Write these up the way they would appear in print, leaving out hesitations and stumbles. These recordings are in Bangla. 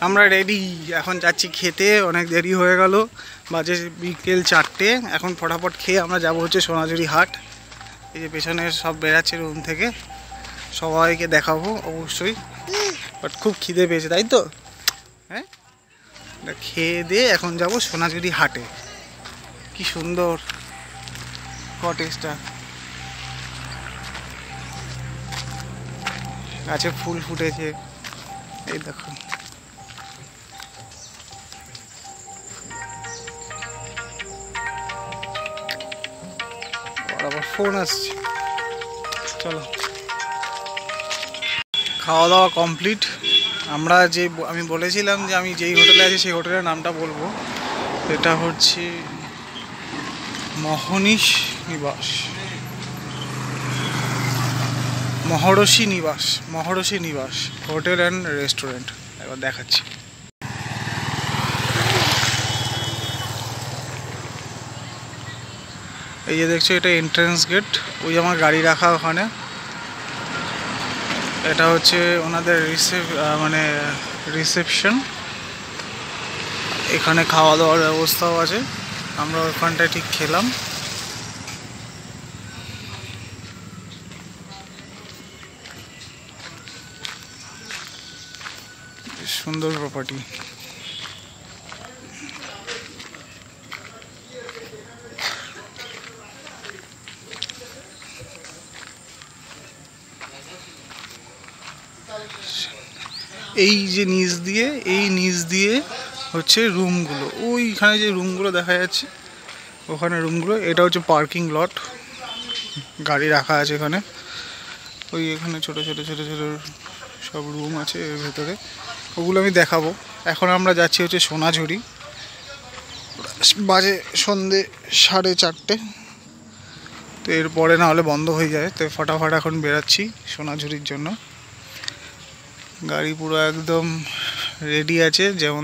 আমরা রেডি, এখন যাচ্ছি খেতে। অনেক দেরি হয়ে গেল, বাজে বিকেল 4টে। এখন ফটাফট খেয়ে আমরা যাব হচ্ছে সোনাঝুরি হাট। এই যে পেছনে সব বেরাচ্ছে রুম থেকে, সবাইকে দেখাবো অবশ্যই। বাট খুব খিদে পেয়েছে, তাই তো? হ্যাঁ, খেয়ে দিয়ে এখন যাব সোনাঝুরি হাটে। কি সুন্দর কটেজটা, গাছে ফুল ফুটেছে, এই দেখো। আবার ফোন আসছে, চলো। খাওয়া দাওয়া কমপ্লিট। আমরা আমি বলেছিলাম যে আমি যেই হোটেলে আছি সেই হোটেলের নামটা বলবো। এটা হচ্ছে মহর্ষি নিবাস হোটেল অ্যান্ড রেস্টুরেন্ট। এবার দেখাচ্ছি। এই যে দেখছো, এটা এন্ট্রান্স গেট। ওই আমার গাড়ি রাখা ওখানে। এটা হচ্ছে ওনাদের রিসেপশন। এখানে খাওয়া দাওয়ার ব্যবস্থাও আছে। আমরা ওখানটায় ঠিক খেলাম। সুন্দর প্রপার্টি। এই নিচ দিয়ে হচ্ছে রুমগুলো। ওইখানে যে রুমগুলো দেখা যাচ্ছে, ওখানে রুমগুলো। এটা হচ্ছে পার্কিং লট, গাড়ি রাখা আছে এখানে। এখানে ছোট ছোট সব রুম আছে এর ভেতরে, ওগুলো আমি দেখাবো। এখন আমরা যাচ্ছি হচ্ছে সোনাঝুরি। বাজে সন্ধে 4:30। তো এরপরে না হলে বন্ধ হয়ে যায়, তো ফটাফট এখন বেরাচ্ছি সোনাঝুরির জন্য। গাড়ি পুরো একদম রেডি আছে, যেমন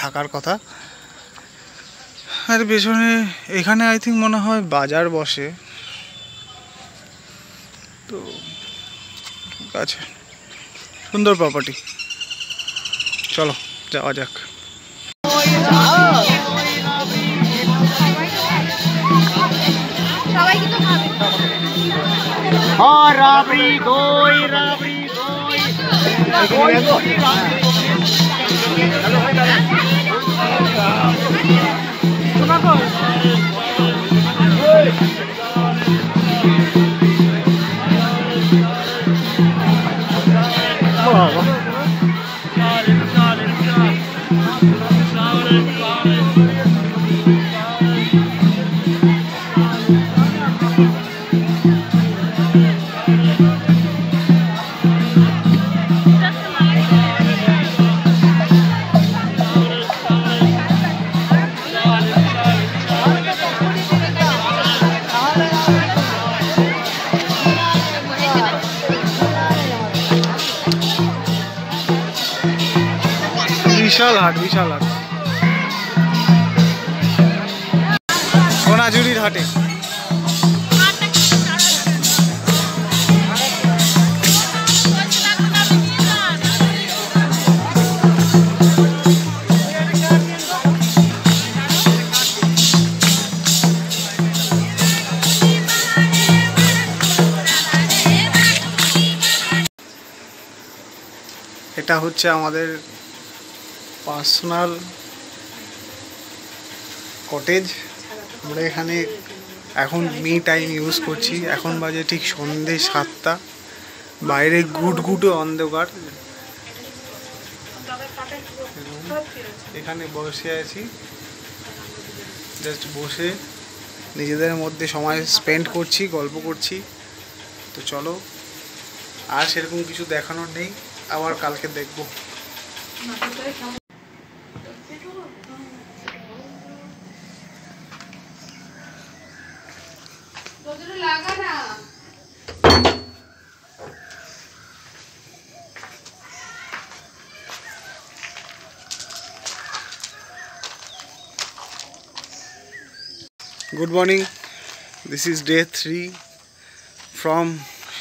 থাকার কথা। আর পেছনে এখানে আই থিঙ্ক মনে হয় বাজার বসে, তো ঠিক আছে। সুন্দর প্রপার্টি, চলো যাওয়া যাক। বিশাল হাট সোনাঝুরির হাটে। এটা হচ্ছে আমাদের পার্সোনাল কটেজ। আমরা এখানে এখন মি টাইম ইউজ করছি। এখন বাজে ঠিক সন্ধে 7টা। বাইরে গুটগুটে অন্ধকার। এখানে বসে আছি, জাস্ট বসে নিজেদের মধ্যে সময় স্পেন্ড করছি, গল্প করছি। তো চলো, আর সেরকম কিছু দেখানোর নেই, আবার কালকে দেখবো। Good morning. This is day 3 from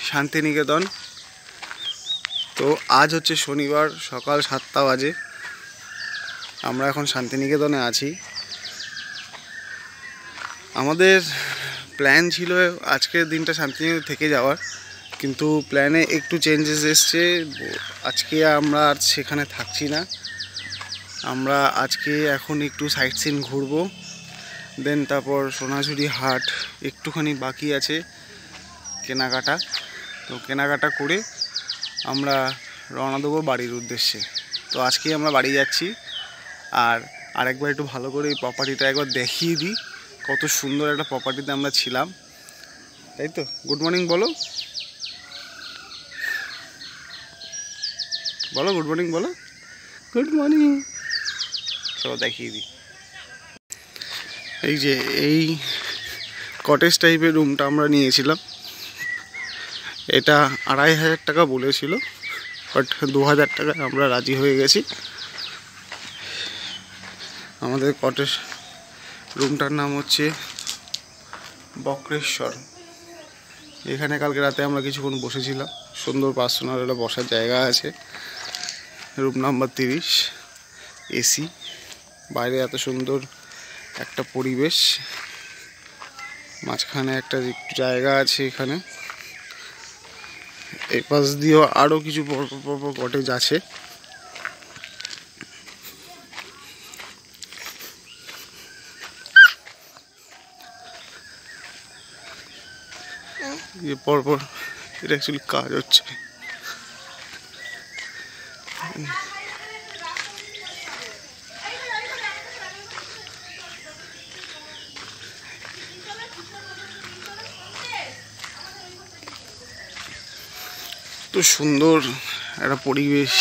Santiniketan. তো আজ হচ্ছে শনিবার, সকাল 7টা বাজে। আমরা এখন শান্তিনিকেতনে আছি। আমাদের প্ল্যান ছিল আজকের দিনটা শান্তিনিকেতন থেকে যাওয়ার, কিন্তু প্ল্যানে একটু চেঞ্জেস এসছে। আজকে আমরা আর সেখানে থাকছি না। আমরা আজকে এখন একটু সাইট সিন ঘুরবো, দেন তারপর সোনাঝুরি হাট একটুখানি বাকি আছে কেনাকাটা। তো কেনাকাটা করে আমরা রওনা দেবো বাড়ির উদ্দেশ্যে। তো আজকেই আমরা বাড়ি যাচ্ছি। আর আরেকবার একটু ভালো করে এই প্রপার্টিটা একবার দেখিয়ে দিই, কত সুন্দর একটা প্রপার্টিতে আমরা ছিলাম, তাই তো? গুড মর্নিং বলো, বলো গুড মর্নিং, বলো গুড মর্নিং। চলো দেখিয়ে দিই। এই যে এই কটেজ টাইপের রুমটা আমরা নিয়েছিলাম। এটা 2500 টাকা বলেছিল, বাট 2000 টাকায় আমরা রাজি হয়ে গেছি। আমাদের কটেজ রুমটার নাম হচ্ছে বক্রেশ্বর। এখানে কালকে রাতে আমরা কিছুক্ষণ বসেছিলাম। সুন্দর পার্সোনাল একটা বসার জায়গা আছে। রুম নাম্বার 30, এসি, বাইরে এত সুন্দর একটা পরিবেশ, মাঝখানে একটা জায়গা আছে। এখানে এই পাশ দিয়েও আরও কিছু পরপর কটেজ আছে। পরপর এটা অ্যাকচুয়ালি কাজ হচ্ছে। তো সুন্দর একটা পরিবেশ।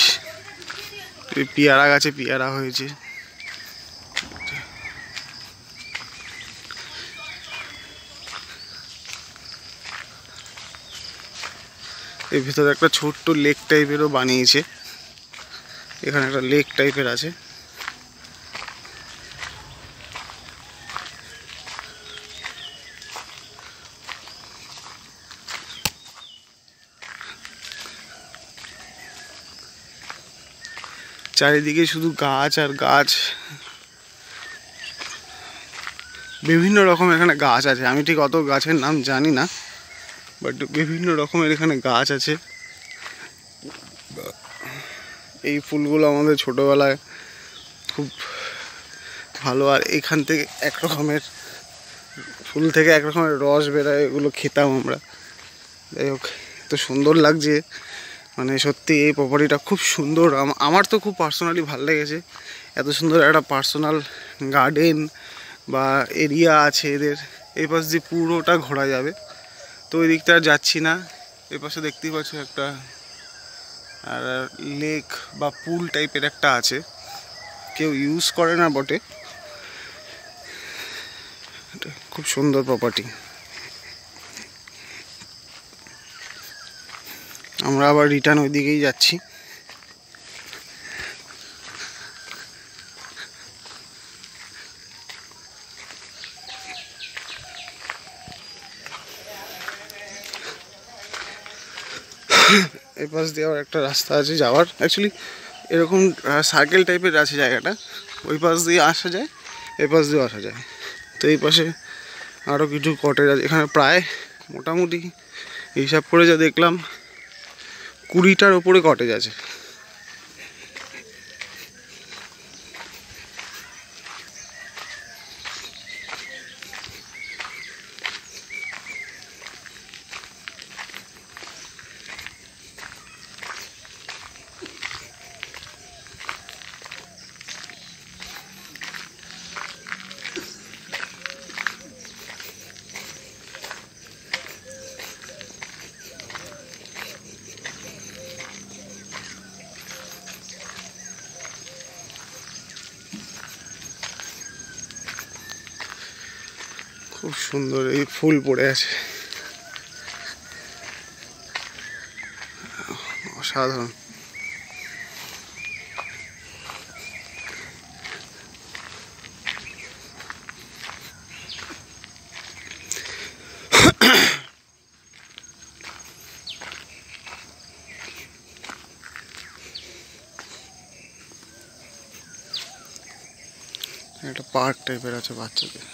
পেয়ারা গাছে পেয়ারা হয়েছে। এর ভিতরে একটা ছোট্ট লেক টাইপেরও বানিয়েছে। এখানে একটা লেক টাইপের আছে। চারিদিকে শুধু গাছ আর গাছ, বিভিন্ন রকম এখানে গাছ আছে। আমি ঠিক অত গাছের নাম জানি না, বাট বিভিন্ন রকমের এখানে গাছ আছে। এই ফুলগুলো আমাদের ছোটোবেলায় খুব ভালো। আর এখান থেকে এক রকমের ফুল থেকে এক রকমের রস বেরোয়, এগুলো খেতাম আমরা। যাই হোক, এত সুন্দর লাগছে, মানে সত্যি এই প্রপার্টিটা খুব সুন্দর। আমার তো খুব পার্সোনালি ভালো লেগেছে। এত সুন্দর একটা পার্সোনাল গার্ডেন বা এরিয়া আছে এদের। এই পাশ দিয়ে পুরোটা ঘোরা যাবে। তো ওই দিকটা আর যাচ্ছি না। এই পাশে দেখতেই পাচ্ছ একটা আর লেক বা পুল টাইপের একটা আছে, কেউ ইউজ করে না বটে। খুব সুন্দর প্রপার্টি। আমরা আবার রিটার্ন ওই দিকেই যাচ্ছি। এই পাশ দিয়ে আবার একটা রাস্তা আছে যাওয়ার। অ্যাকচুয়ালি এরকম সার্কেল টাইপের আছে জায়গাটা। ওই পাশ দিয়ে আসা যায়, এই পাশ দিয়েও আসা যায়। তো এই পাশে আরও কিছু কটেজ আছে। এখানে প্রায় মোটামুটি হিসাব করে যা দেখলাম 20টার ওপরে কটেজ আছে। খুব সুন্দর এই ফুল পড়ে আছে, অসাধারণ। একটা পার্ক টাইপের আছে বাচ্চাদের।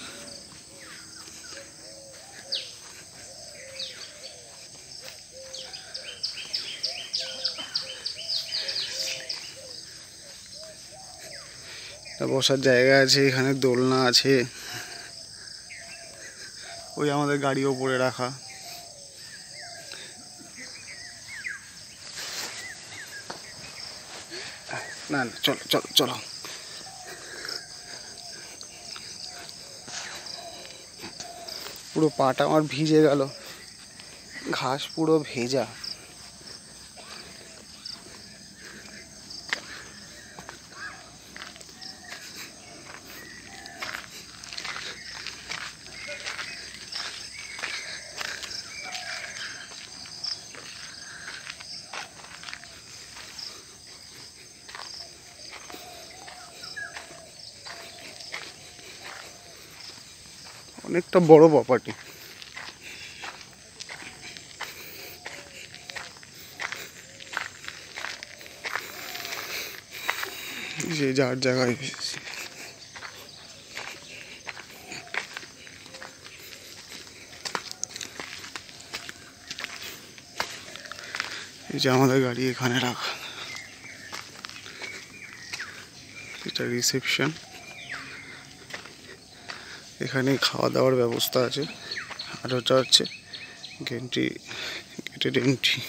বসার জায়গা আছে, এখানে দোলনা আছে, ওই আমাদের গাড়ি ওপরে রাখা। না না, চলো চলো চলো। পুরো পাটা আমার ভিজে গেল, ঘাস পুরো ভেজা। অনেকটা বড় প্রপার্টি। যে যার জায়গায় এই যে আমাদের গাড়ি এখানে রাখা, এটা রিসেপশন। এখানে খাওয়া দাওয়ার ব্যবস্থা আছে। আর ওটা হচ্ছে গেটেড এন্ট্রি।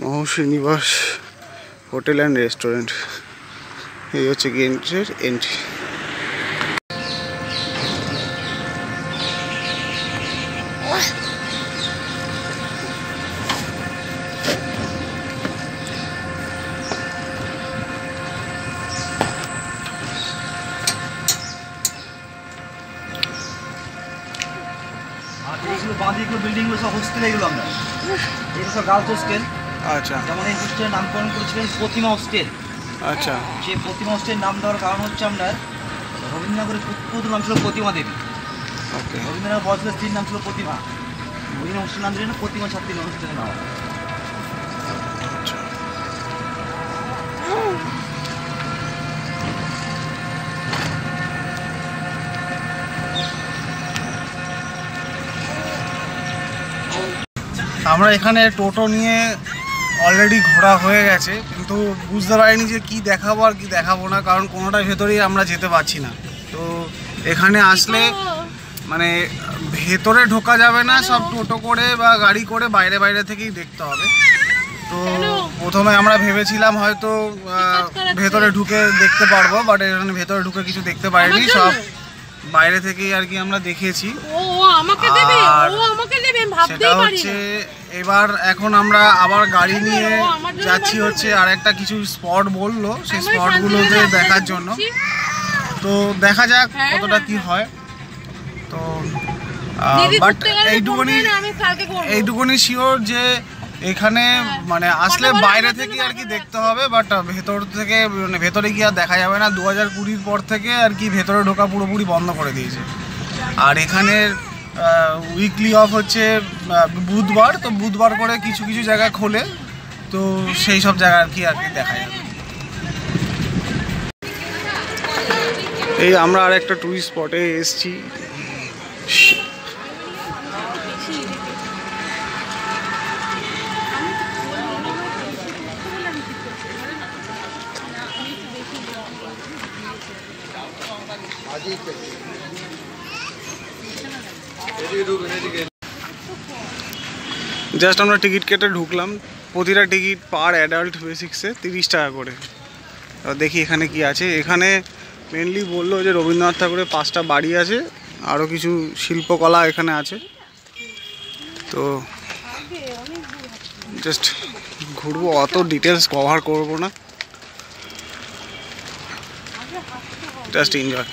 মহর্ষি নিবাস হোটেল অ্যান্ড রেস্টুরেন্ট। এই হচ্ছে গেটের এন্ট্রি। বিল্ডিংগুলো সব হোস্টেল, এগুলো আমরা এগুলো সব গার্লস হোস্টেল। আচ্ছা, যেমন এই হোস্টেলের নামকরণ করেছিলেন প্রতিমা হোস্টেল। আচ্ছা, সেই প্রতিমা হোস্টেলের নাম দেওয়ার কারণ হচ্ছে আপনার রবীন্দ্রনাথের পুত্র নাম ছিল প্রতিমা দেবী। ওকে। রবীন্দ্রনাথ বয়সের স্ত্রীর নাম ছিল প্রতিমা। ওই হোস্টেল নাম দিলেন প্রতিমা ছাত্রী হোস্টেলের নাম। আমরা এখানে টোটো নিয়ে অলরেডি ঘোরা হয়ে গেছে, কিন্তু বুঝতে পারিনি যে কি দেখাবো আর কি দেখাবো না, কারণ কোনোটার ভেতরেই আমরা যেতে পারছি না। তো এখানে আসলে মানে ভেতরে ঢোকা যাবে না, সব টোটো করে বা গাড়ি করে বাইরে থেকেই দেখতে হবে। তো প্রথমে আমরা ভেবেছিলাম হয়তো ভেতরে ঢুকে দেখতে পারবো, বাট এখানে ভেতরে ঢুকে কিছু দেখতে পারিনি, সব বাইরে থেকেই আর কি আমরা দেখেছি। সেটা হচ্ছে এবার এখন আমরা আবার গাড়ি নিয়ে যাচ্ছি হচ্ছে আর একটা কিছু স্পট বললো, সেই স্পটগুলোতে দেখার জন্য। তো দেখা যাক কতটা কি হয়। তো বাট এইটুকুনি শিওর যে এখানে মানে আসলে বাইরে থেকে আর কি দেখতে হবে, বাট ভেতর থেকে মানে ভেতরে গিয়ে আর দেখা যাবে না। 2020 পর থেকে আর কি ভেতরে ঢোকা পুরোপুরি বন্ধ করে দিয়েছে। আর এখানের উইকলি অফ হচ্ছে বুধবার, তো বুধবার করে কিছু কিছু জায়গা খোলে, তো সেই সব জায়গা আর কি দেখা যাবে। এই আমরা আর একটা টুরিস্ট স্পটে এসেছি। জাস্ট আমরা টিকিট কেটে ঢুকলাম। প্রতিটা টিকিট পার অ্যাডাল্ট বেসিক্সে 30 টাকা করে। দেখি এখানে কি আছে। এখানে মেনলি বললো যে রবীন্দ্রনাথ ঠাকুরের 5টা বাড়ি আছে, আরও কিছু শিল্পকলা এখানে আছে। তো জাস্ট ঘুরবো, অত ডিটেলস কভার করবো না, জাস্ট এনজয়।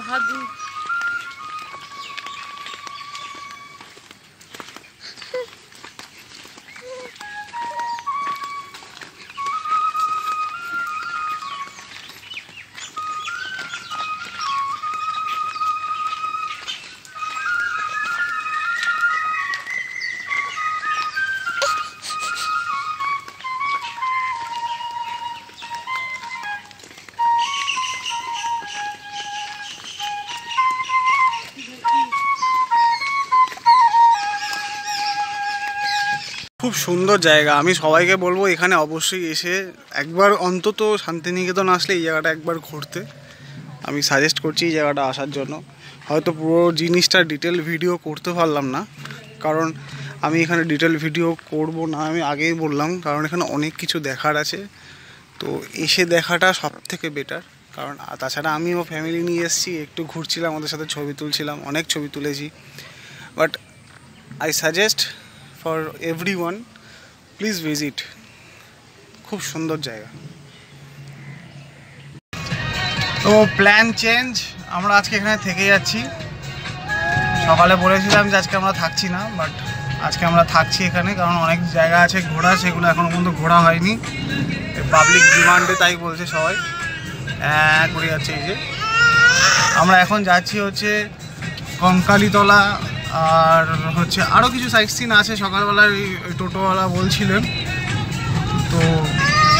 বাহাদুর। খুব সুন্দর জায়গা। আমি সবাইকে বলবো এখানে অবশ্যই এসে একবার অন্তত শান্তিনিকেতন আসলে এই জায়গাটা একবার ঘুরতে আমি সাজেস্ট করছি এই জায়গাটা আসার জন্য। হয়তো পুরো জিনিসটা ডিটেল ভিডিও করতে পারলাম না, কারণ আমি এখানে ডিটেল ভিডিও করব না, আমি আগেই বললাম, কারণ এখানে অনেক কিছু দেখার আছে। তো এসে দেখাটা সব থেকে বেটার, কারণ তাছাড়া আমিও ফ্যামিলি নিয়ে এসেছি, একটু ঘুরছিলাম, আমাদের সাথে ছবি তুলছিলাম, অনেক ছবি তুলেছি। But I suggest for everyone, please visit. খুব সুন্দর জায়গা। তো প্ল্যান চেঞ্জ, আমরা আজকে এখানে থেকে যাচ্ছি। সকালে বলেছিলাম যে আজকে আমরা থাকছি না, বাট আজকে আমরা থাকছি এখানে, কারণ অনেক জায়গা আছে ঘোরা, সেগুলো এখনও পর্যন্ত ঘোরা হয়নি। পাবলিক ডিমান্ডে তাই বলছে সবাই, করে যাচ্ছে। এই যে আমরা এখন যাচ্ছি হচ্ছে কঙ্কালীতলা, আর হচ্ছে আরও কিছু সাইট সিন আছে সকালবেলার ওই টোটোওয়ালা বলছিলেন, তো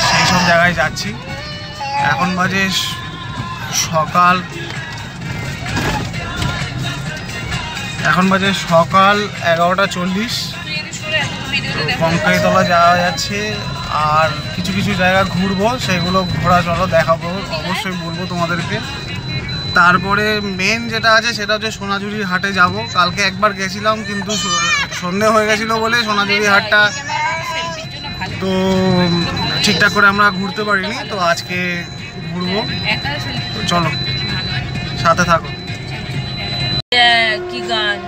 সেই সব জায়গায় যাচ্ছি। এখন বাজে সকাল 11:40। তো কঙ্কালীতলা যাওয়া যাচ্ছে, আর কিছু কিছু জায়গা ঘুরবো, সেগুলো ঘোরা চলো দেখাবো, অবশ্যই বলবো তোমাদেরকে। তারপরে মেন যেটা আছে সেটা হচ্ছে সোনাঝুরির হাটে যাব। কালকে একবার গেছিলাম, কিন্তু সন্ধে হয়ে গেছিলো বলে সোনাঝুরির হাটটা তো ঠিকঠাক করে আমরা ঘুরতে পারিনি। তো আজকে ঘুরবো, তো চলো সাথে থাকো। কি গান,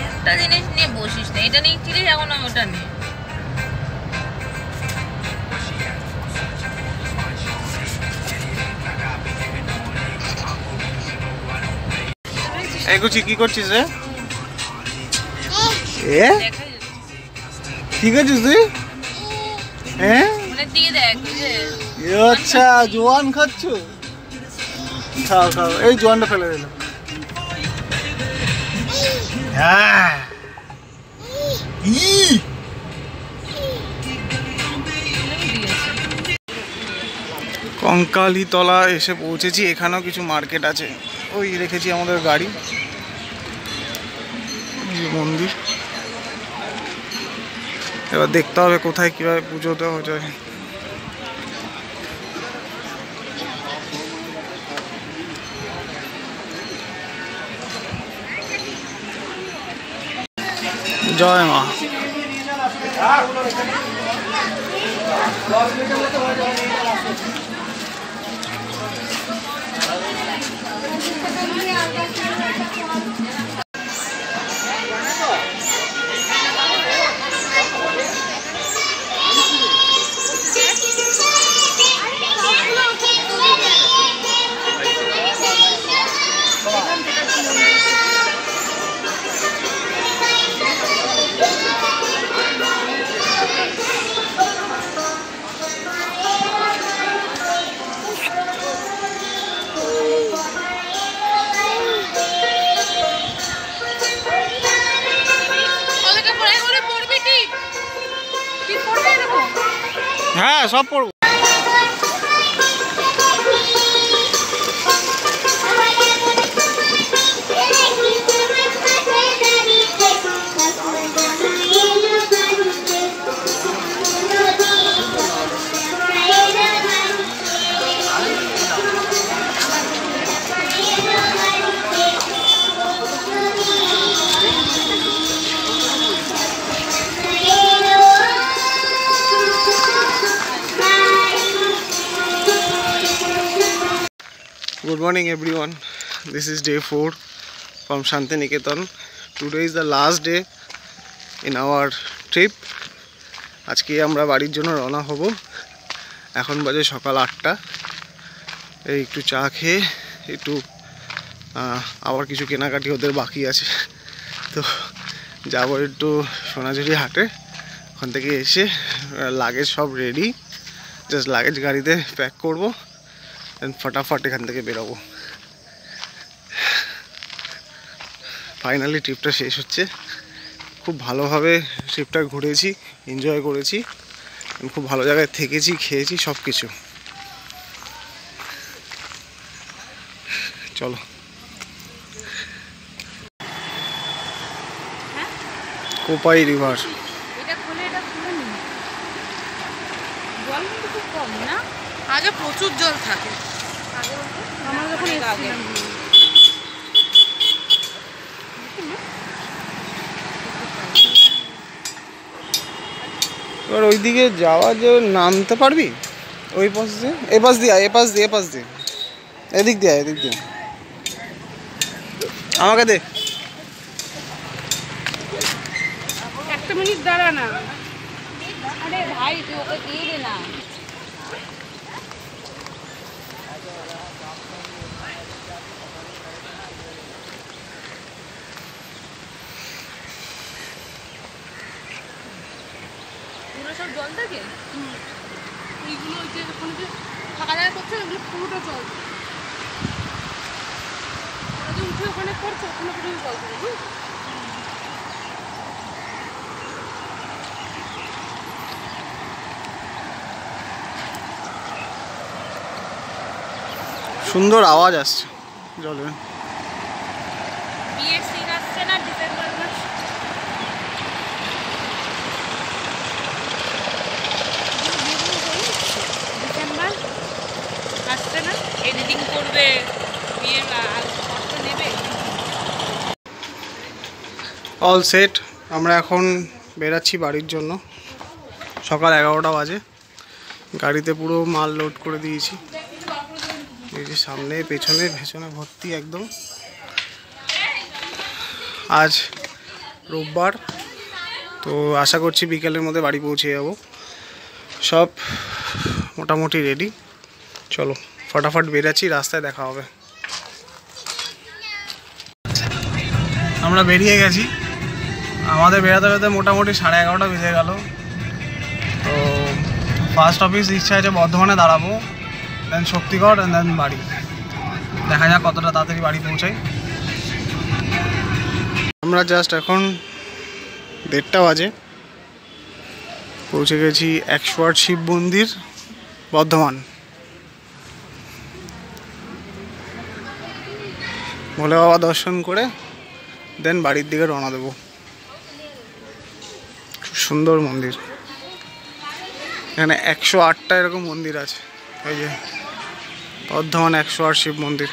একটা জিনিস নিয়ে বসিস না, এটা নিয়ে কিরে এখন ওটা নিয়ে। এই গুচি কি করছিস রে? এ কি করছিস তুই? হ্যাঁ আচ্ছা, জোয়ান খাচ্ছ? খাও খাও, এই জোয়ানটা ফেলে দিলাম। হ্যাঁ কঙ্কালীতলা এসে পৌঁছেছি। এখানেও কিছু মার্কেট আছে, ওই রেখেছি আমাদের গাড়ি। মন্দির, এবার দেখতে হবে কোথায় কিভাবে পুজো দেওয়া যায়। জয় মা। হ্যাঁ সব পড়বো। Good morning everyone, this is day 4 from Shantiniketan. Today is the last day in our trip. আজকে আমরা বাড়ির জন্য রওনা হব। এখন বাজে সকাল 8টা। এই একটু চা খেয়ে একটু আবার কিছু কেনাকাটি ওদের বাকি আছে, তো যাবো একটু সোনাঝুরি হাটে। ওখান থেকে এসে লাগেজ সব রেডি, জাস্ট লাগেজ গাড়িতে প্যাক করবো, দেন ফটাফট এখান থেকে বেরোবো। ফাইনালি ট্রিপটা শেষ হচ্ছে। খুব ভালোভাবে ট্রিপটা ঘুরেছি, এনজয় করেছি, খুব ভালো জায়গায় থেকেছি, খেয়েছি, সব কিছু। চলো কোপাই রিভার। আগে প্রচুর জল থাকে, আমরা যখন আগে এবার ওইদিকে যাওয়া যে নামতে পারবি ওই পাশ দিয়ে, এ পাশ দিয়ে, এ পাশ দিয়ে, এদিক দিয়ে, এদিক দিয়ে আমাকে দে। একটা মিনিট দাঁড়া না। আরে ভাই তুই ওকে দিয়ে দে না। পুরো সব জল থাকে। এইগুলো যে ওখানে যে ফাঁকা জায়গা করছে ওগুলো পুরোটা জল। ওরা যে উঠে ওখানে করছে ওখানে পুরো জল থাকে। সুন্দর আওয়াজ আসছে জলে। বিয়ের সিন আসছে না ডিসেম্বর মাস। ডিসেম্বর আসছে না, এডিটিং করবে, বিয়ের ফটো নেবে। অল সেট, আমরা এখন বেরাচ্ছি বাড়ির জন্য। সকাল 11টা বাজে, গাড়িতে পুরো মাল লোড করে দিয়েছি। এই যে সামনে পেছনে ভেছনে ভর্তি একদম। আজ রোববার, তো আশা করছি বিকেলের মধ্যে বাড়ি পৌঁছে যাব। সব মোটামুটি রেডি, চলো ফটাফট বেরাচ্ছি, রাস্তায় দেখা হবে। আমরা বেরিয়ে গেছি, আমাদের বেরাতে বেরাতে মোটামুটি 11:30 বেজে গেল। তো ফার্স্ট অফিস ইচ্ছা আছে বর্ধমানে দাঁড়াবো, দেন শক্তিগড়, দেন বাড়ি। দেখা যাক কতটা তাড়াতাড়ি বাড়ি পৌঁছাই। আমরা জাস্ট এখন 1:30 বাজে পৌঁছে গেছি 108 শিব মন্দির, বর্ধমান। ভোলে বাবা দর্শন করে দেন বাড়ির দিকে রওনা দেবো। খুব সুন্দর মন্দির, এখানে 108টা এরকম মন্দির আছে। এই যে বর্ধমান 108 শিব মন্দির।